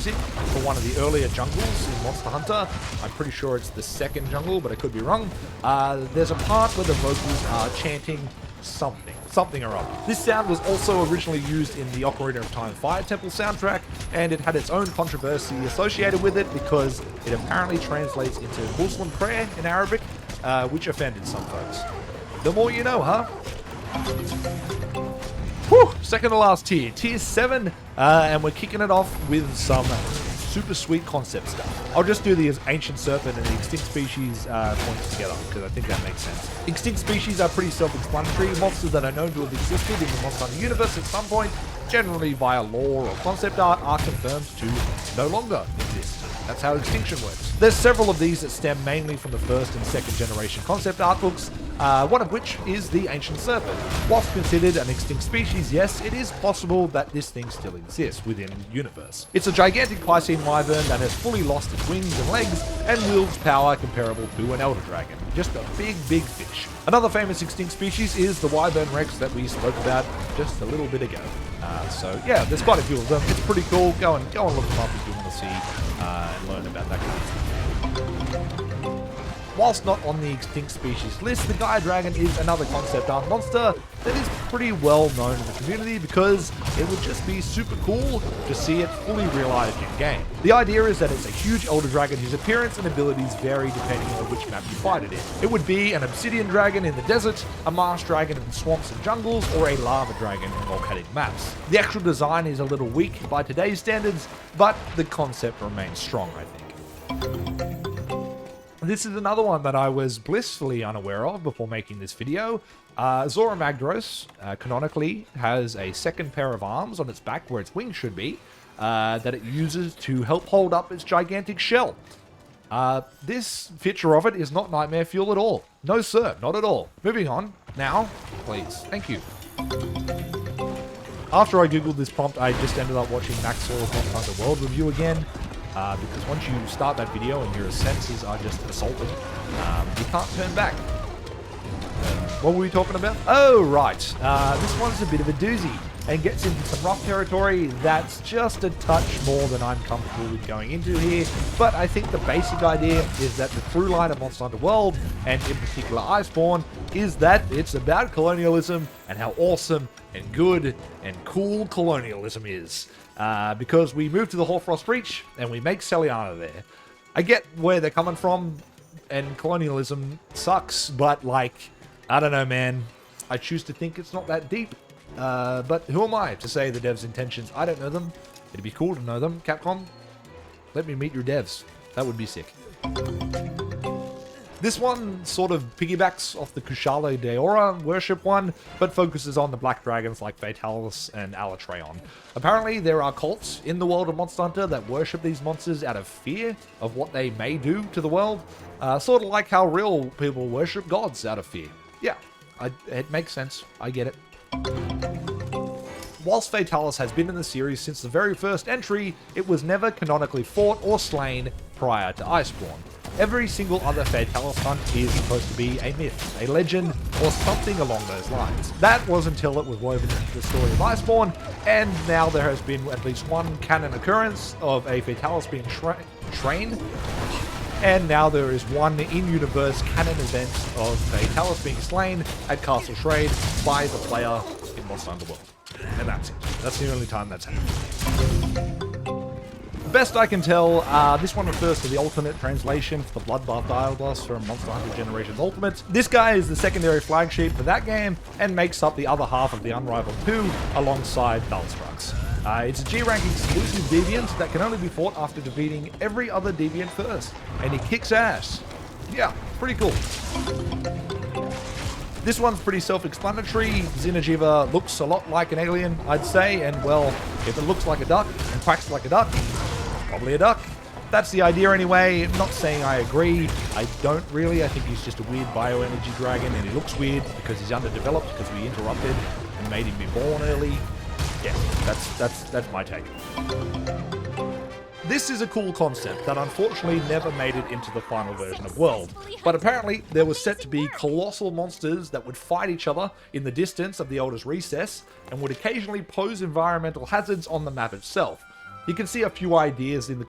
for one of the earlier jungles in Monster Hunter. I'm pretty sure it's the second jungle, but I could be wrong. There's a part where the vocals are chanting something or other. This sound was also originally used in the Ocarina of Time Fire Temple soundtrack, and it had its own controversy associated with it because it apparently translates into Muslim prayer in Arabic, which offended some folks. The more you know, huh? Whew, second to last tier, tier 7, and we're kicking it off with some super sweet concept stuff. I'll just do the Ancient Serpent and the Extinct Species points together, because I think that makes sense. Extinct Species are pretty self-explanatory, monsters that are known to have existed in the Monster Hunter universe at some point, generally via lore or concept art, are confirmed to no longer exist. That's how extinction works. There's several of these that stem mainly from the first and second generation concept art books, one of which is the Ancient Serpent. Whilst considered an extinct species, yes, it is possible that this thing still exists within the universe. It's a gigantic Piscine wyvern that has fully lost its wings and legs and wields power comparable to an Elder Dragon. Just a big fish. Another famous extinct species is the Wyvern Rex that we spoke about just a little bit ago. So yeah, there's quite a few of them. It's pretty cool. Go and look them up if you want to see and learn about that kind of stuff. Whilst not on the extinct species list, the Gaia Dragon is another concept art monster that is pretty well known in the community because it would just be super cool to see it fully realized in game. The idea is that it's a huge Elder Dragon whose appearance and abilities vary depending on which map you fight it in. It would be an Obsidian Dragon in the desert, a Marsh Dragon in swamps and jungles, or a Lava Dragon in volcanic maps. The actual design is a little weak by today's standards, but the concept remains strong, I think. This is another one that I was blissfully unaware of before making this video. Zora Magdaros, canonically, has a second pair of arms on its back where its wings should be, that it uses to help hold up its gigantic shell. This feature of it is not nightmare fuel at all. No sir, not at all. Moving on, now, please, thank you. After I googled this prompt, I just ended up watching Max Saw's Monster Hunter World review again. Because once you start that video and your senses are just assaulted, you can't turn back. What were we talking about? Oh, right. This one's a bit of a doozy and gets into some rock territory that's just a touch more than I'm comfortable with going into here, but I think the basic idea is that the through line of Monster Hunter World, and in particular Iceborne, is that it's about colonialism and how awesome and good and cool colonialism is. Because we move to the Hoarfrost Reach and we make Celiana there. I get where they're coming from, and colonialism sucks, but like, I don't know, man. I choose to think it's not that deep. But who am I to say the devs' intentions? I don't know them. It'd be cool to know them. Capcom, let me meet your devs. That would be sick. This one sort of piggybacks off the Kushala Daora worship one, but focuses on the black dragons like Fatalis and Alatreon. Apparently, there are cults in the world of Monster Hunter that worship these monsters out of fear of what they may do to the world, sort of like how real people worship gods out of fear. Yeah, it makes sense. I get it. Whilst Fatalis has been in the series since the very first entry, it was never canonically fought or slain prior to Iceborne. Every single other Fatalis hunt is supposed to be a myth, a legend, or something along those lines. That was until it was woven into the story of Iceborne, and now there has been at least one canon occurrence of a Fatalis being trained, and now there is one in-universe canon event of Fatalis being slain at Castle Shrade by the player in Monster Hunter World. And that's it. That's the only time that's happened. Best I can tell, this one refers to the alternate translation for the Bloodbath Dialboss from Monster Hunter Generations Ultimate. This guy is the secondary flagship for that game and makes up the other half of the Unrivaled 2 alongside Dullstrux. It's a G-rank exclusive deviant that can only be fought after defeating every other deviant first, and he kicks ass. Yeah, pretty cool. This one's pretty self-explanatory. Xeno'jiiva looks a lot like an alien, I'd say, and well, if it looks like a duck and quacks like a duck, probably a duck. That's the idea anyway. I'm not saying I agree. I don't really. I think he's just a weird bioenergy dragon, and he looks weird because he's underdeveloped because we interrupted and made him be born early. Yeah, that's my take. This is a cool concept that unfortunately never made it into the final version of World, but apparently there was set to be colossal monsters that would fight each other in the distance of the Elder's Recess and would occasionally pose environmental hazards on the map itself. You can see a few ideas in the